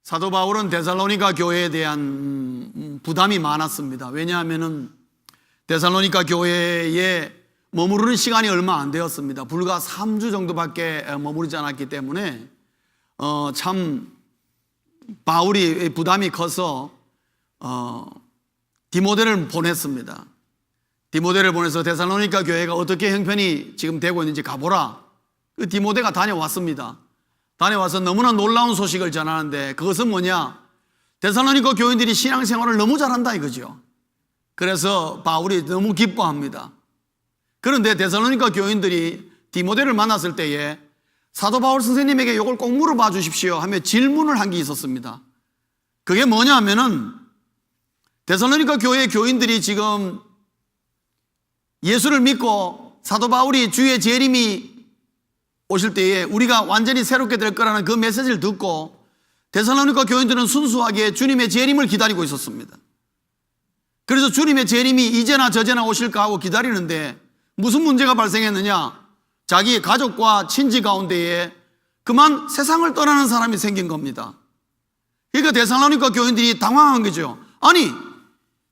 사도 바울은 데살로니가 교회에 대한 부담이 많았습니다. 왜냐하면 데살로니가 교회에 머무르는 시간이 얼마 안 되었습니다. 불과 3주 정도밖에 머무르지 않았기 때문에 참 바울이 부담이 커서 디모데를 보냈습니다. 디모데를 보내서 데살로니가 교회가 어떻게 형편이 지금 되고 있는지 가보라. 그 디모데가 다녀왔습니다. 다녀와서 너무나 놀라운 소식을 전하는데, 그것은 뭐냐? 데살로니가 교인들이 신앙생활을 너무 잘한다 이거죠. 그래서 바울이 너무 기뻐합니다. 그런데 데살로니가 교인들이 디모데를 만났을 때에 사도 바울 선생님에게 이걸 꼭 물어봐 주십시오 하며 질문을 한 게 있었습니다. 그게 뭐냐 하면은, 데살로니가 교회 교인들이 지금 예수를 믿고 사도 바울이 주의 재림이 오실 때에 우리가 완전히 새롭게 될 거라는 그 메시지를 듣고 데살로니가 교인들은 순수하게 주님의 재림을 기다리고 있었습니다. 그래서 주님의 재림이 이제나 저제나 오실까 하고 기다리는데 무슨 문제가 발생했느냐? 자기 가족과 친지 가운데에 그만 세상을 떠나는 사람이 생긴 겁니다. 그러니까 데살로니가 교인들이 당황한 거죠. 아니,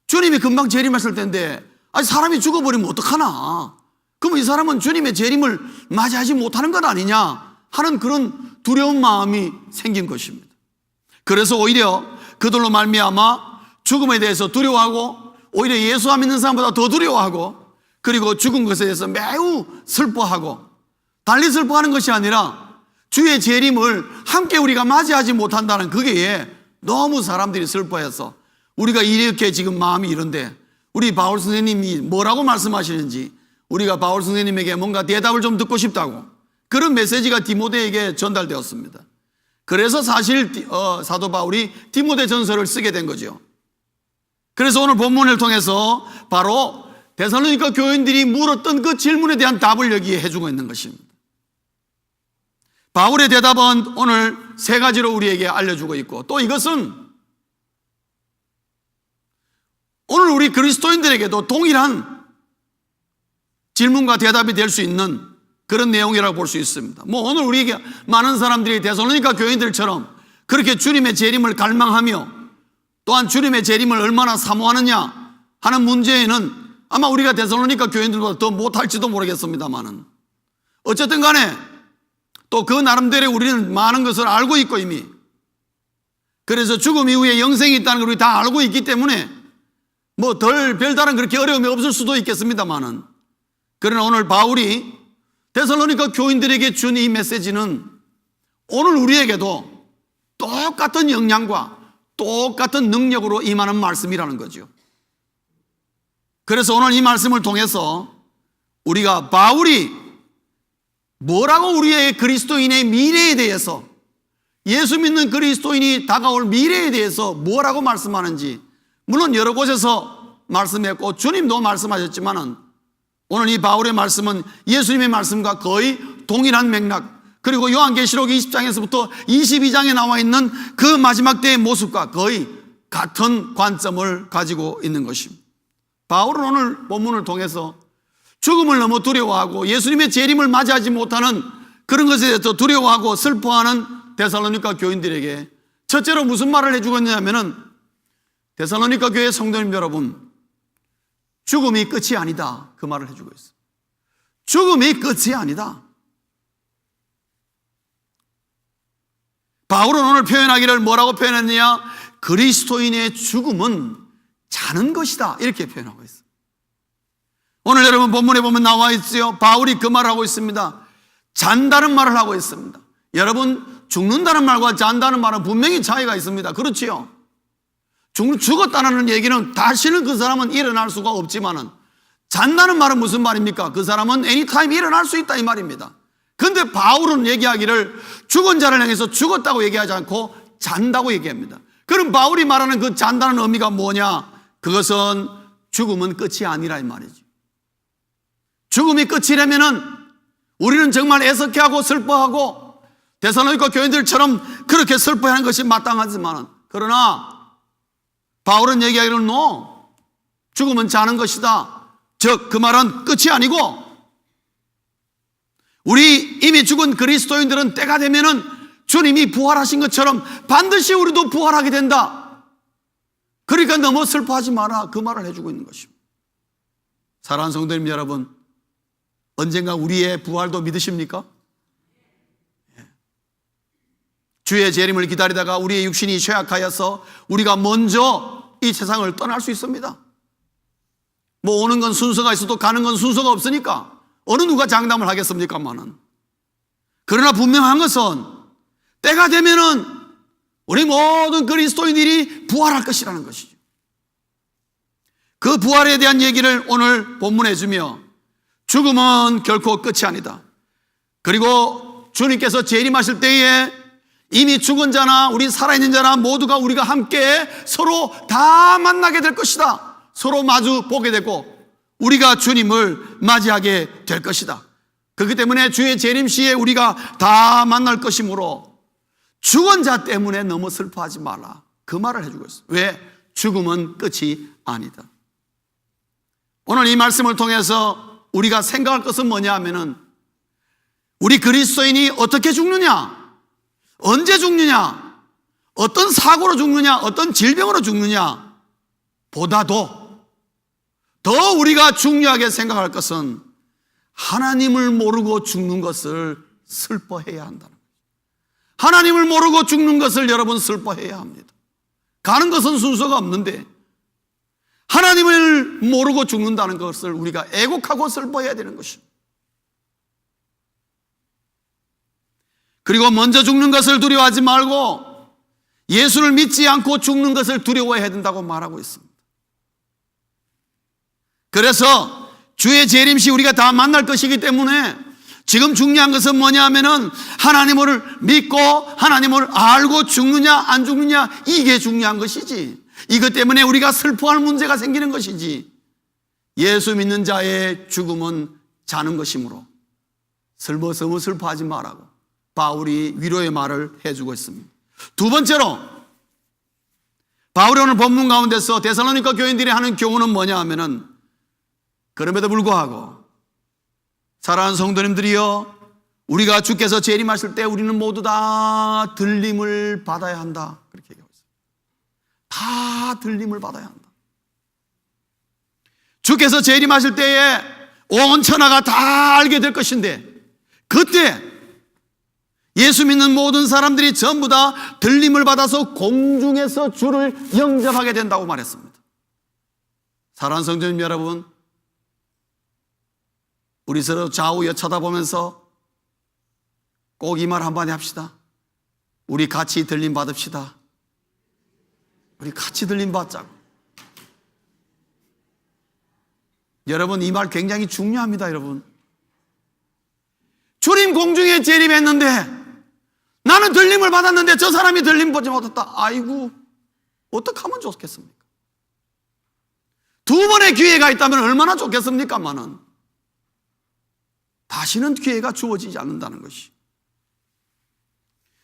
주님이 금방 재림하실 텐데 아니 사람이 죽어버리면 어떡하나? 그럼 이 사람은 주님의 재림을 맞이하지 못하는 것 아니냐 하는 그런 두려운 마음이 생긴 것입니다. 그래서 오히려 그들로 말미암아 죽음에 대해서 두려워하고 오히려 예수 안 믿는 사람보다 더 두려워하고, 그리고 죽은 것에 대해서 매우 슬퍼하고, 달리 슬퍼하는 것이 아니라 주의 재림을 함께 우리가 맞이하지 못한다는 그게 너무 사람들이 슬퍼해서 우리가 이렇게 지금 마음이 이런데 우리 바울 선생님이 뭐라고 말씀하시는지 우리가 바울 선생님에게 뭔가 대답을 좀 듣고 싶다고, 그런 메시지가 디모데에게 전달되었습니다. 그래서 사실 사도 바울이 디모데 전서를 쓰게 된 거죠. 그래서 오늘 본문을 통해서 바로 데살로니가 교인들이 물었던 그 질문에 대한 답을 여기에 해주고 있는 것입니다. 바울의 대답은 오늘 세 가지로 우리에게 알려주고 있고, 또 이것은 오늘 우리 그리스도인들에게도 동일한 질문과 대답이 될 수 있는 그런 내용이라고 볼 수 있습니다. 오늘 우리에게 많은 사람들이 데살로니가 교인들처럼 그렇게 주님의 재림을 갈망하며 또한 주님의 재림을 얼마나 사모하느냐 하는 문제에는 아마 우리가 데살로니가 교인들보다 더 못할지도 모르겠습니다만은, 어쨌든 간에 또 그 나름대로 우리는 많은 것을 알고 있고 이미, 그래서 죽음 이후에 영생이 있다는 걸 우리 다 알고 있기 때문에 별다른 그렇게 어려움이 없을 수도 있겠습니다만은, 그러나 오늘 바울이 데살로니가 교인들에게 준 이 메시지는 오늘 우리에게도 똑같은 역량과 똑같은 능력으로 임하는 말씀이라는 거죠. 그래서 오늘 이 말씀을 통해서 우리가 바울이 뭐라고 우리의 그리스도인의 미래에 대해서, 예수 믿는 그리스도인이 다가올 미래에 대해서 뭐라고 말씀하는지, 물론 여러 곳에서 말씀했고 주님도 말씀하셨지만은 오늘 이 바울의 말씀은 예수님의 말씀과 거의 동일한 맥락, 그리고 요한계시록 20장에서부터 22장에 나와 있는 그 마지막 때의 모습과 거의 같은 관점을 가지고 있는 것입니다. 바울은 오늘 본문을 통해서 죽음을 너무 두려워하고 예수님의 재림을 맞이하지 못하는 그런 것에 대해서 두려워하고 슬퍼하는 데살로니가 교인들에게 첫째로 무슨 말을 해주고 있냐면은, 데살로니가 교회 성도님 여러분, 죽음이 끝이 아니다, 그 말을 해주고 있어요. 죽음이 끝이 아니다. 바울은 오늘 표현하기를 뭐라고 표현했느냐? 그리스도인의 죽음은 자는 것이다, 이렇게 표현하고 있어요. 오늘 여러분 본문에 보면 나와 있어요. 바울이 그 말을 하고 있습니다. 잔다는 말을 하고 있습니다. 여러분, 죽는다는 말과 잔다는 말은 분명히 차이가 있습니다. 그렇지요? 죽었다는 얘기는 다시는 그 사람은 일어날 수가 없지만은, 잔다는 말은 무슨 말입니까? 그 사람은 anytime 일어날 수 있다 이 말입니다. 근데 바울은 얘기하기를 죽은 자를 향해서 죽었다고 얘기하지 않고 잔다고 얘기합니다. 그럼 바울이 말하는 그 잔다는 의미가 뭐냐? 그것은 죽음은 끝이 아니라 이 말이죠. 죽음이 끝이라면은 우리는 정말 애석해하고 슬퍼하고 데살로니가 교인들처럼 그렇게 슬퍼하는 것이 마땅하지만, 그러나 바울은 얘기하기를 죽음은 자는 것이다. 즉 그 말은 끝이 아니고 우리 이미 죽은 그리스도인들은 때가 되면은 주님이 부활하신 것처럼 반드시 우리도 부활하게 된다. 그러니까 너무 슬퍼하지 마라. 그 말을 해주고 있는 것입니다. 사랑하는 성도님 여러분, 언젠가 우리의 부활도 믿으십니까? 주의 재림을 기다리다가 우리의 육신이 쇠약하여서 우리가 먼저 이 세상을 떠날 수 있습니다. 뭐 오는 건 순서가 있어도 가는 건 순서가 없으니까 어느 누가 장담을 하겠습니까마는. 그러나 분명한 것은 때가 되면은 우리 모든 그리스도인들이 부활할 것이라는 것이죠. 그 부활에 대한 얘기를 오늘 본문에 해주며 죽음은 결코 끝이 아니다. 그리고 주님께서 재림하실 때에 이미 죽은 자나 우리 살아있는 자나 모두가 우리가 함께 서로 다 만나게 될 것이다. 서로 마주 보게 되고 우리가 주님을 맞이하게 될 것이다. 그렇기 때문에 주의 재림 시에 우리가 다 만날 것이므로 죽은 자 때문에 너무 슬퍼하지 말라. 그 말을 해주고 있어요. 왜? 죽음은 끝이 아니다. 오늘 이 말씀을 통해서 우리가 생각할 것은 뭐냐 하면은 우리 그리스도인이 어떻게 죽느냐, 언제 죽느냐, 어떤 사고로 죽느냐, 어떤 질병으로 죽느냐 보다도 더 우리가 중요하게 생각할 것은 하나님을 모르고 죽는 것을 슬퍼해야 한다는 거예요. 하나님을 모르고 죽는 것을 여러분 슬퍼해야 합니다. 가는 것은 순서가 없는데 하나님을 모르고 죽는다는 것을 우리가 애곡하고 슬퍼해야 되는 것입니다. 그리고 먼저 죽는 것을 두려워하지 말고 예수를 믿지 않고 죽는 것을 두려워해야 된다고 말하고 있습니다. 그래서 주의 재림 시 우리가 다 만날 것이기 때문에 지금 중요한 것은 뭐냐 하면은 하나님을 믿고 하나님을 알고 죽느냐 안 죽느냐 이게 중요한 것이지, 이것 때문에 우리가 슬퍼할 문제가 생기는 것이지, 예수 믿는 자의 죽음은 자는 것이므로 너무 슬퍼하지 말라고 바울이 위로의 말을 해주고 있습니다. 두 번째로 바울이 오늘 본문 가운데서 데살로니가 교인들이 하는 교훈은 뭐냐 하면은 그럼에도 불구하고 사랑하는 성도님들이여, 우리가 주께서 재림하실 때 우리는 모두 다 들림을 받아야 한다. 그렇게 얘기하고 있어요. 다 들림을 받아야 한다. 주께서 재림하실 때에 온 천하가 다 알게 될 것인데 그때 예수 믿는 모든 사람들이 전부 다 들림을 받아서 공중에서 주를 영접하게 된다고 말했습니다. 사랑하는 성도님 여러분, 우리 서로 좌우에 쳐다보면서 꼭 이 말 한마디 합시다. 우리 같이 들림 받읍시다. 우리 같이 들림 받자고. 여러분, 이 말 굉장히 중요합니다. 여러분, 주님 공중에 재림했는데 나는 들림을 받았는데 저 사람이 들림 보지 못했다. 아이고, 어떡하면 좋겠습니까? 두 번의 기회가 있다면 얼마나 좋겠습니까마는 다시는 기회가 주어지지 않는다는 것이.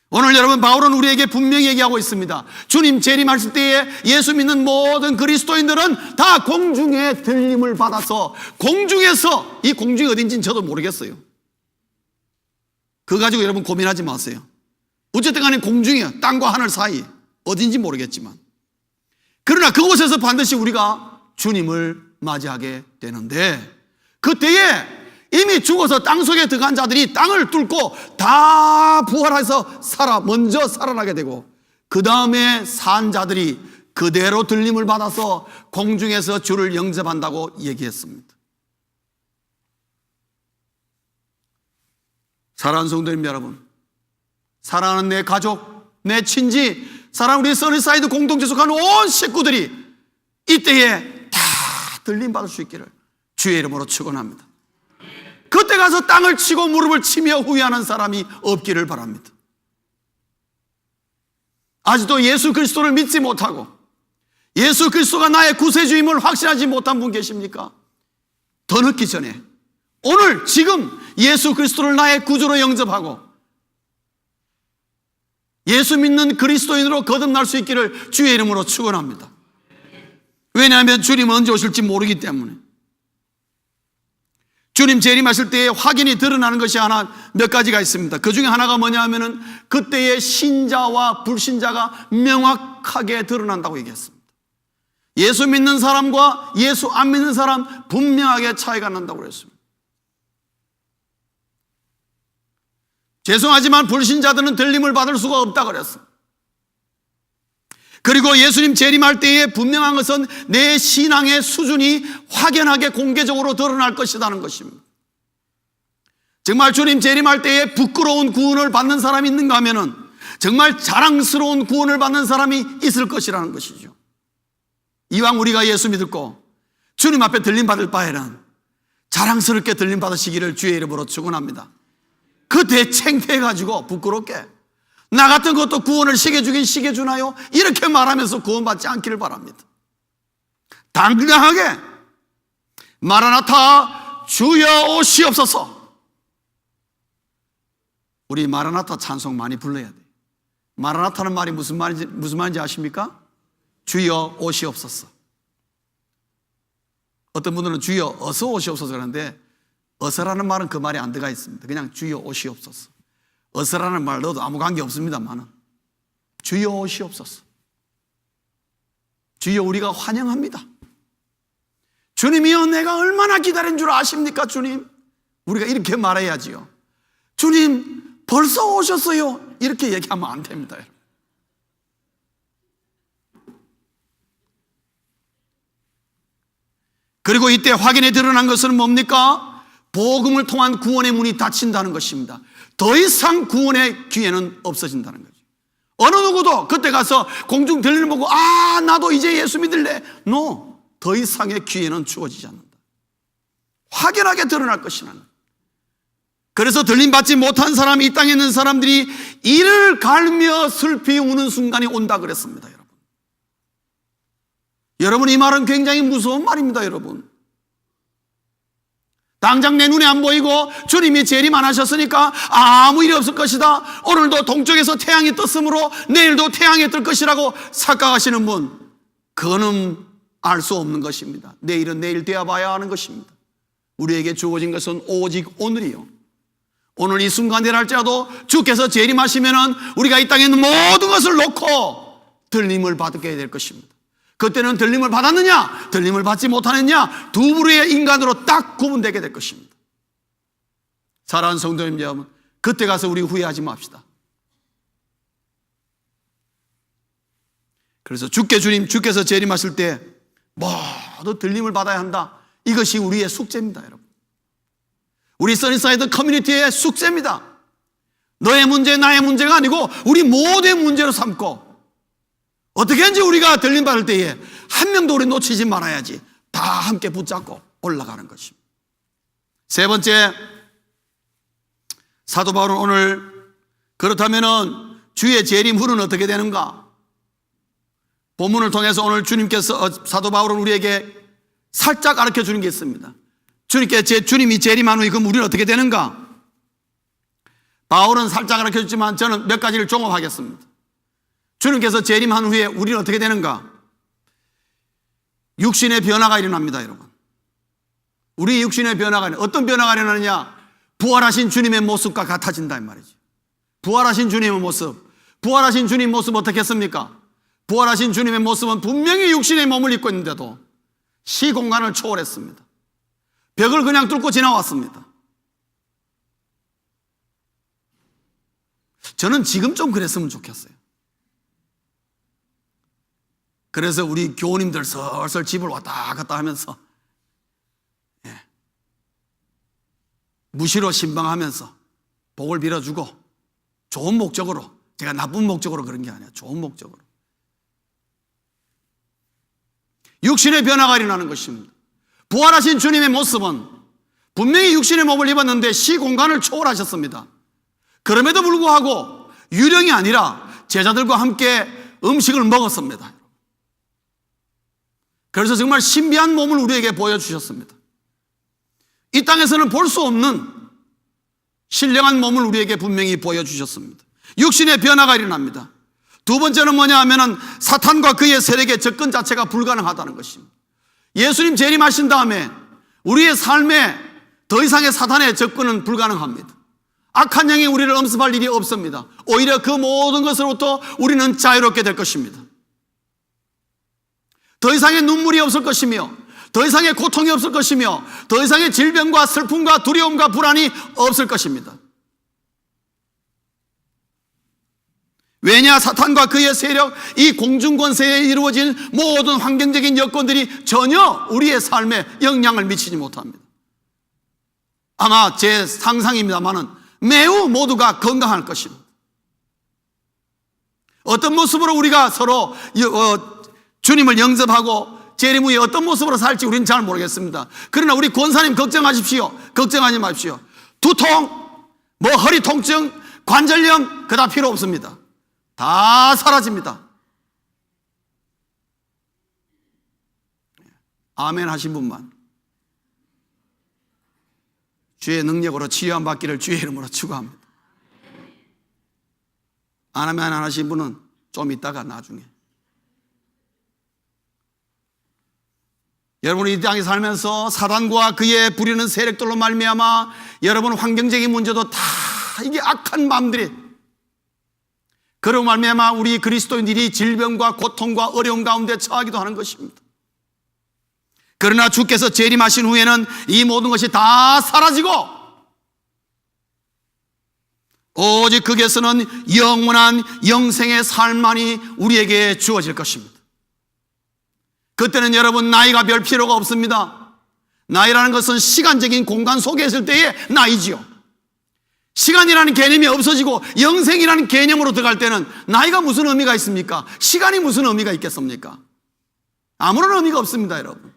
오늘 여러분, 바울은 우리에게 분명히 얘기하고 있습니다. 주님 재림하실 때에 예수 믿는 모든 그리스도인들은 다 공중에 들림을 받아서 공중에서, 이 공중이 어딘지는 저도 모르겠어요. 그거 가지고 여러분 고민하지 마세요. 어쨌든 간에 공중이에요. 땅과 하늘 사이 어딘지 모르겠지만, 그러나 그곳에서 반드시 우리가 주님을 맞이하게 되는데 그때에 이미 죽어서 땅속에 들어간 자들이 땅을 뚫고 다 부활해서 먼저 살아나게 되고 그 다음에 산 자들이 그대로 들림을 받아서 공중에서 주를 영접한다고 얘기했습니다. 사랑하는 성도님 여러분, 사랑하는 내 가족, 내 친지, 사랑하는 우리 써니사이드 공동체 속한 온 식구들이 이때에 다 들림 받을 수 있기를 주의 이름으로 축원합니다. 그때 가서 땅을 치고 무릎을 치며 후회하는 사람이 없기를 바랍니다. 아직도 예수 그리스도를 믿지 못하고 예수 그리스도가 나의 구세주임을 확신하지 못한 분 계십니까? 더 늦기 전에 오늘 지금 예수 그리스도를 나의 구주로 영접하고 예수 믿는 그리스도인으로 거듭날 수 있기를 주의 이름으로 축원합니다. 왜냐하면 주님은 언제 오실지 모르기 때문에. 주님 재림하실 때에 확연히 드러나는 것이 하나 몇 가지가 있습니다. 그 중에 하나가 뭐냐 하면은 그때의 신자와 불신자가 명확하게 드러난다고 얘기했습니다. 예수 믿는 사람과 예수 안 믿는 사람 분명하게 차이가 난다고 그랬습니다. 죄송하지만 불신자들은 들림을 받을 수가 없다고 그랬습니다. 그리고 예수님 재림할 때에 분명한 것은 내 신앙의 수준이 확연하게 공개적으로 드러날 것이라는 것입니다. 정말 주님 재림할 때에 부끄러운 구원을 받는 사람이 있는가 하면은 정말 자랑스러운 구원을 받는 사람이 있을 것이라는 것이죠. 이왕 우리가 예수 믿고 주님 앞에 들림 받을 바에는 자랑스럽게 들림 받으시기를 주의 이름으로 축원합니다. 그때 창피해가지고 부끄럽게 나 같은 것도 구원을 시켜주긴 시켜주나요? 이렇게 말하면서 구원받지 않기를 바랍니다. 당당하게 마라나타 주여 오시옵소서. 우리 마라나타 찬송 많이 불러야 돼요. 마라나타는 말이 무슨 말인지 아십니까? 주여 오시옵소서. 어떤 분들은 주여 어서 오시옵소서 그러는데 어서라는 말은 그 말이 안 들어가 있습니다. 그냥 주여 오시옵소서. 어서라는 말 넣어도 아무 관계 없습니다만 주여 오시옵소서. 주여 우리가 환영합니다. 주님이여 내가 얼마나 기다린 줄 아십니까 주님? 우리가 이렇게 말해야지요. 주님 벌써 오셨어요. 이렇게 얘기하면 안 됩니다. 여러분. 그리고 이때 확인에 드러난 것은 뭡니까? 복음을 통한 구원의 문이 닫힌다는 것입니다. 더 이상 구원의 기회는 없어진다는 거죠. 어느 누구도 그때 가서 공중 들리는 보고 나도 이제 예수 믿을래. No, 더 이상의 기회는 주어지지 않는다. 확연하게 드러날 것이라는 거예요. 그래서 들림받지 못한 사람이 이 땅에 있는 사람들이 이를 갈며 슬피 우는 순간이 온다 그랬습니다. 여러분 이 말은 굉장히 무서운 말입니다. 여러분 당장 내 눈에 안 보이고 주님이 재림 안 하셨으니까 아무 일이 없을 것이다. 오늘도 동쪽에서 태양이 떴으므로 내일도 태양이 뜰 것이라고 착각하시는 분, 그거는 알 수 없는 것입니다. 내일은 내일 되어 봐야 하는 것입니다. 우리에게 주어진 것은 오직 오늘이요. 오늘 이 순간이라 할지라도 주께서 재림하시면은 우리가 이 땅에 있는 모든 것을 놓고 들림을 받게 될 것입니다. 그때는 들림을 받았느냐 들림을 받지 못하느냐 두 부류의 인간으로 딱 구분되게 될 것입니다. 사랑하는 성도님 여러분, 그때 가서 우리 후회하지 맙시다. 그래서 주께서 재림하실 때 모두 들림을 받아야 한다. 이것이 우리의 숙제입니다. 여러분, 우리 써니사이드 커뮤니티의 숙제입니다. 너의 문제 나의 문제가 아니고 우리 모두의 문제로 삼고 어떻게든지 우리가 들림 받을 때에 한 명도 우리 놓치지 말아야지. 다 함께 붙잡고 올라가는 것입니다. 세 번째, 사도 바울은 오늘 그렇다면은 주의 재림 후는 어떻게 되는가? 본문을 통해서 오늘 사도 바울은 우리에게 살짝 가르쳐 주는 게 있습니다. 주님이 재림한 후에 그럼 우리는 어떻게 되는가? 바울은 살짝 가르쳐 줬지만 저는 몇 가지를 종합하겠습니다. 주님께서 재림한 후에 우리는 어떻게 되는가? 육신의 변화가 일어납니다. 여러분, 우리 육신의 변화가 어떤 변화가 일어나느냐? 부활하신 주님의 모습과 같아진다 이 말이죠. 부활하신 주님의 모습, 부활하신 주님 모습 어떻게 했습니까? 부활하신 주님의 모습은 분명히 육신의 몸을 입고 있는데도 시공간을 초월했습니다. 벽을 그냥 뚫고 지나왔습니다. 저는 지금 좀 그랬으면 좋겠어요. 그래서 우리 교우님들 설설 집을 왔다 갔다 하면서 무시로 신방하면서 복을 빌어주고 좋은 목적으로, 제가 나쁜 목적으로 그런 게 아니라 좋은 목적으로 육신의 변화가 일어나는 것입니다. 부활하신 주님의 모습은 분명히 육신의 몸을 입었는데 시공간을 초월하셨습니다. 그럼에도 불구하고 유령이 아니라 제자들과 함께 음식을 먹었습니다. 그래서 정말 신비한 몸을 우리에게 보여주셨습니다. 이 땅에서는 볼 수 없는 신령한 몸을 우리에게 분명히 보여주셨습니다. 육신의 변화가 일어납니다. 두 번째는 뭐냐 하면은 사탄과 그의 세력의 접근 자체가 불가능하다는 것입니다. 예수님 재림하신 다음에 우리의 삶에 더 이상의 사탄의 접근은 불가능합니다. 악한 영이 우리를 엄습할 일이 없습니다. 오히려 그 모든 것으로부터 우리는 자유롭게 될 것입니다. 더 이상의 눈물이 없을 것이며, 더 이상의 고통이 없을 것이며, 더 이상의 질병과 슬픔과 두려움과 불안이 없을 것입니다. 왜냐? 사탄과 그의 세력, 이 공중권세에 이루어진 모든 환경적인 여건들이 전혀 우리의 삶에 영향을 미치지 못합니다. 아마 제 상상입니다만은 매우 모두가 건강할 것입니다. 어떤 모습으로 우리가 서로 주님을 영접하고 재림 후에 어떤 모습으로 살지 우리는 잘 모르겠습니다. 그러나 우리 권사님 걱정하십시오. 걱정하지 마십시오. 두통, 허리 통증, 관절염 그다 필요 없습니다. 다 사라집니다. 아멘 하신 분만 주의 능력으로 치유함 받기를 주의 이름으로 축원합니다. 안 하면 안 하신 분은 좀 이따가 나중에. 여러분이 이 땅에 살면서 사단과 그의 부리는 세력들로 말미암아 여러분 환경적인 문제도 다 이게 악한 마음들이, 그로 말미암아 우리 그리스도인들이 질병과 고통과 어려움 가운데 처하기도 하는 것입니다. 그러나 주께서 재림하신 후에는 이 모든 것이 다 사라지고 오직 거기에서는 영원한 영생의 삶만이 우리에게 주어질 것입니다. 그때는 여러분 나이가 별 필요가 없습니다. 나이라는 것은 시간적인 공간 속에 있을 때의 나이지요. 시간이라는 개념이 없어지고 영생이라는 개념으로 들어갈 때는 나이가 무슨 의미가 있습니까? 시간이 무슨 의미가 있겠습니까? 아무런 의미가 없습니다, 여러분.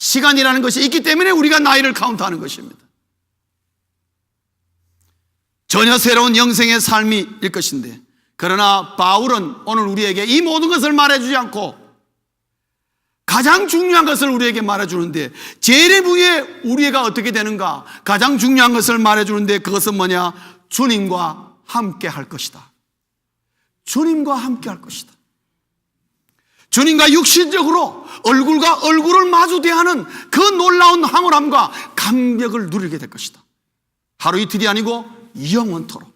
시간이라는 것이 있기 때문에 우리가 나이를 카운트하는 것입니다. 전혀 새로운 영생의 삶일 것인데, 그러나 바울은 오늘 우리에게 이 모든 것을 말해주지 않고 가장 중요한 것을 우리에게 말해주는데, 재림 후에 우리가 어떻게 되는가? 가장 중요한 것을 말해주는데 그것은 뭐냐? 주님과 함께 할 것이다. 주님과 함께 할 것이다. 주님과 육신적으로 얼굴과 얼굴을 마주 대하는 그 놀라운 황홀함과 감격을 누리게 될 것이다. 하루 이틀이 아니고 영원토록.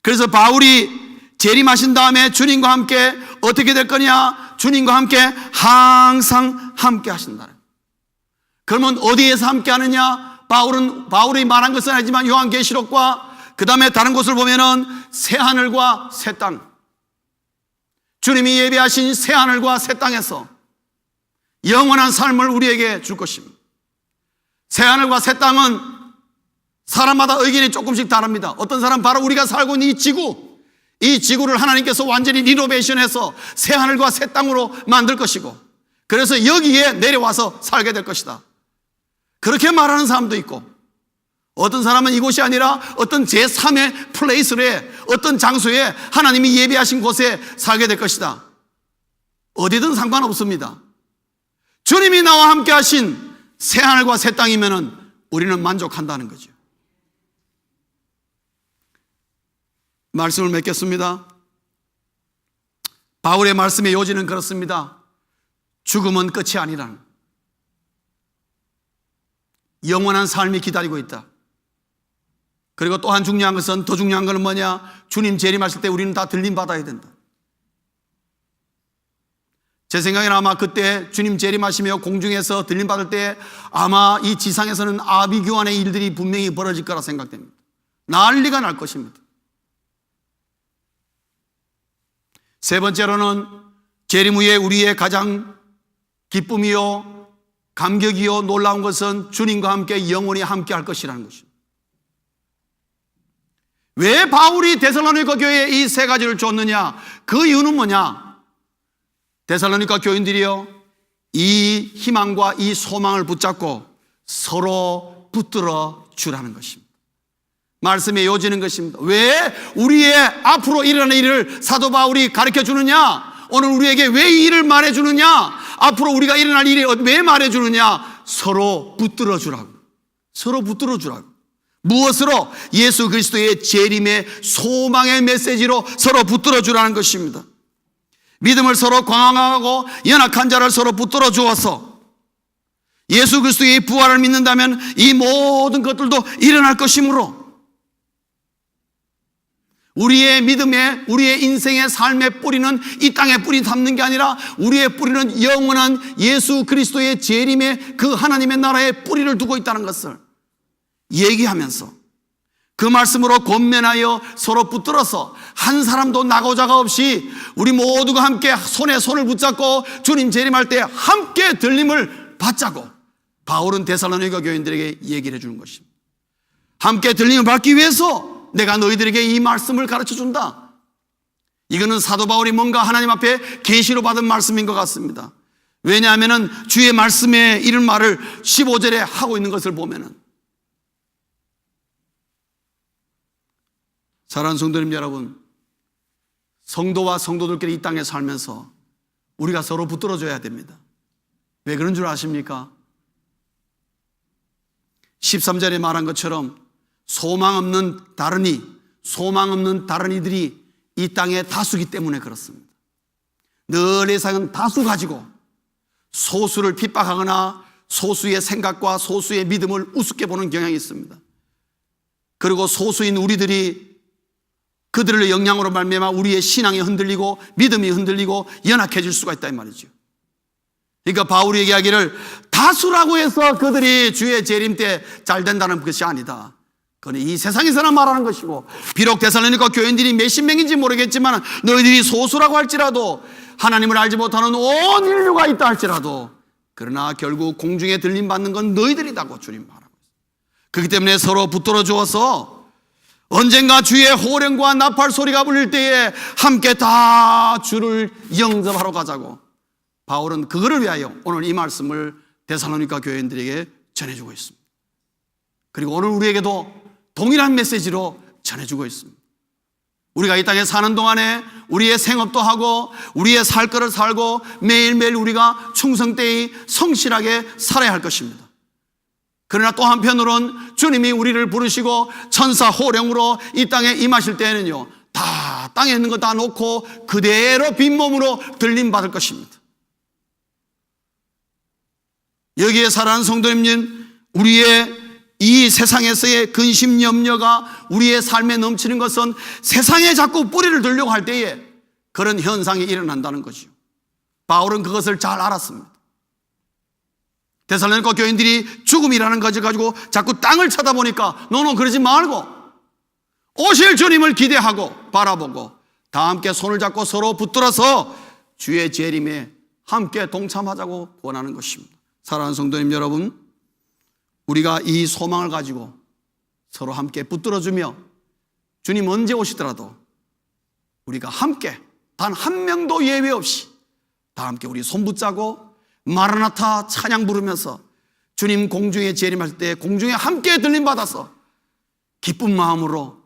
그래서 바울이 재림하신 다음에 주님과 함께 어떻게 될 거냐? 주님과 함께 항상 함께 하신다. 그러면 어디에서 함께 하느냐? 바울이 말한 것은 아니지만 요한계시록과 그 다음에 다른 곳을 보면은 새하늘과 새 땅, 주님이 예비하신 새하늘과 새 땅에서 영원한 삶을 우리에게 줄 것입니다. 새하늘과 새 땅은 사람마다 의견이 조금씩 다릅니다. 어떤 사람 바로 우리가 살고 있는 이 지구를 하나님께서 완전히 리노베이션해서 새하늘과 새 땅으로 만들 것이고, 그래서 여기에 내려와서 살게 될 것이다, 그렇게 말하는 사람도 있고, 어떤 사람은 이곳이 아니라 어떤 제3의 플레이스에, 어떤 장소에 하나님이 예비하신 곳에 살게 될 것이다. 어디든 상관없습니다. 주님이 나와 함께 하신 새하늘과 새 땅이면 우리는 만족한다는 거죠. 말씀을 맺겠습니다. 바울의 말씀의 요지는 그렇습니다. 죽음은 끝이 아니라는, 영원한 삶이 기다리고 있다. 그리고 또한 중요한 것은, 더 중요한 것은 뭐냐? 주님 재림하실 때 우리는 다 들림받아야 된다. 제 생각에는 아마 그때 주님 재림하시며 공중에서 들림받을 때 아마 이 지상에서는 아비규환의 일들이 분명히 벌어질 거라 생각됩니다. 난리가 날 것입니다. 세 번째로는 재림 후에 우리의 가장 기쁨이요 감격이요 놀라운 것은 주님과 함께 영원히 함께 할 것이라는 것입니다. 왜 바울이 데살로니가 교회에 이 세 가지를 줬느냐? 그 이유는 뭐냐? 데살로니가 교인들이요, 이 희망과 이 소망을 붙잡고 서로 붙들어 주라는 것입니다. 말씀의 요지는 것입니다. 왜 우리의 앞으로 일어나는 일을 사도 바울이 가르쳐 주느냐? 오늘 우리에게 왜 이 일을 말해 주느냐? 앞으로 우리가 일어날 일을 왜 말해 주느냐? 서로 붙들어 주라고. 서로 붙들어 주라고. 무엇으로? 예수 그리스도의 재림의 소망의 메시지로 서로 붙들어 주라는 것입니다. 믿음을 서로 강화하고 연약한 자를 서로 붙들어 주어서 예수 그리스도의 부활을 믿는다면 이 모든 것들도 일어날 것이므로 우리의 믿음의, 우리의 인생의 삶의 뿌리는 이 땅에 뿌리 담는 게 아니라 우리의 뿌리는 영원한 예수 그리스도의 재림의 그 하나님의 나라에 뿌리를 두고 있다는 것을 얘기하면서 그 말씀으로 권면하여 서로 붙들어서 한 사람도 나고자가 없이 우리 모두가 함께 손에 손을 붙잡고 주님 재림할 때 함께 들림을 받자고 바울은 데살로니가 교인들에게 얘기를 해주는 것입니다. 함께 들림을 받기 위해서 내가 너희들에게 이 말씀을 가르쳐준다. 이거는 사도 바울이 뭔가 하나님 앞에 계시로 받은 말씀인 것 같습니다. 왜냐하면 주의 말씀에 이런 말을 15절에 하고 있는 것을 보면은, 사랑하는 성도님 여러분, 성도와 성도들끼리 이 땅에 살면서 우리가 서로 붙들어줘야 됩니다. 왜 그런 줄 아십니까? 13절에 말한 것처럼 소망 없는 다른이들이 이 땅에 다수기 때문에 그렇습니다. 늘 세상은 다수 가지고 소수를 핍박하거나 소수의 생각과 소수의 믿음을 우습게 보는 경향이 있습니다. 그리고 소수인 우리들이 그들의 영향으로 말미암아 우리의 신앙이 흔들리고 믿음이 흔들리고 연약해질 수가 있다 이 말이죠. 그러니까 바울이 얘기하기를 다수라고 해서 그들이 주의 재림 때 잘 된다는 것이 아니다. 그건 이 세상에서나 말하는 것이고, 비록 데살로니가 교인들이 몇십 명인지 모르겠지만 너희들이 소수라고 할지라도 하나님을 알지 못하는 온 인류가 있다 할지라도 그러나 결국 공중에 들림받는 건 너희들이다고 주님 말하고 있습니다. 그렇기 때문에 서로 붙들어 주어서 언젠가 주의 호령과 나팔 소리가 울릴 때에 함께 다 주를 영접하러 가자고 바울은 그거를 위하여 오늘 이 말씀을 데살로니가 교인들에게 전해주고 있습니다. 그리고 오늘 우리에게도 동일한 메시지로 전해주고 있습니다. 우리가 이 땅에 사는 동안에 우리의 생업도 하고 우리의 살 거를 살고 매일매일 우리가 충성되이 성실하게 살아야 할 것입니다. 그러나 또 한편으로는 주님이 우리를 부르시고 천사 호령으로 이 땅에 임하실 때에는요, 다 땅에 있는 거 다 놓고 그대로 빈몸으로 들림받을 것입니다. 여기에 살아가는 성도님, 우리의 이 세상에서의 근심 염려가 우리의 삶에 넘치는 것은 세상에 자꾸 뿌리를 들려고 할 때에 그런 현상이 일어난다는 것이요. 바울은 그것을 잘 알았습니다. 데살로니가 교인들이 죽음이라는 것을 가지고 자꾸 땅을 쳐다보니까 너는 그러지 말고 오실 주님을 기대하고 바라보고 다 함께 손을 잡고 서로 붙들어서 주의 재림에 함께 동참하자고 권하는 것입니다. 사랑하는 성도님 여러분, 우리가 이 소망을 가지고 서로 함께 붙들어주며 주님 언제 오시더라도 우리가 함께 단 한 명도 예외 없이 다 함께 우리 손 붙잡고 마라나타 찬양 부르면서 주님 공중에 재림할 때 공중에 함께 들림받아서 기쁜 마음으로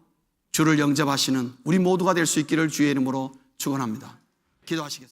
주를 영접하시는 우리 모두가 될 수 있기를 주의 이름으로 축원합니다. 기도하시겠습니다.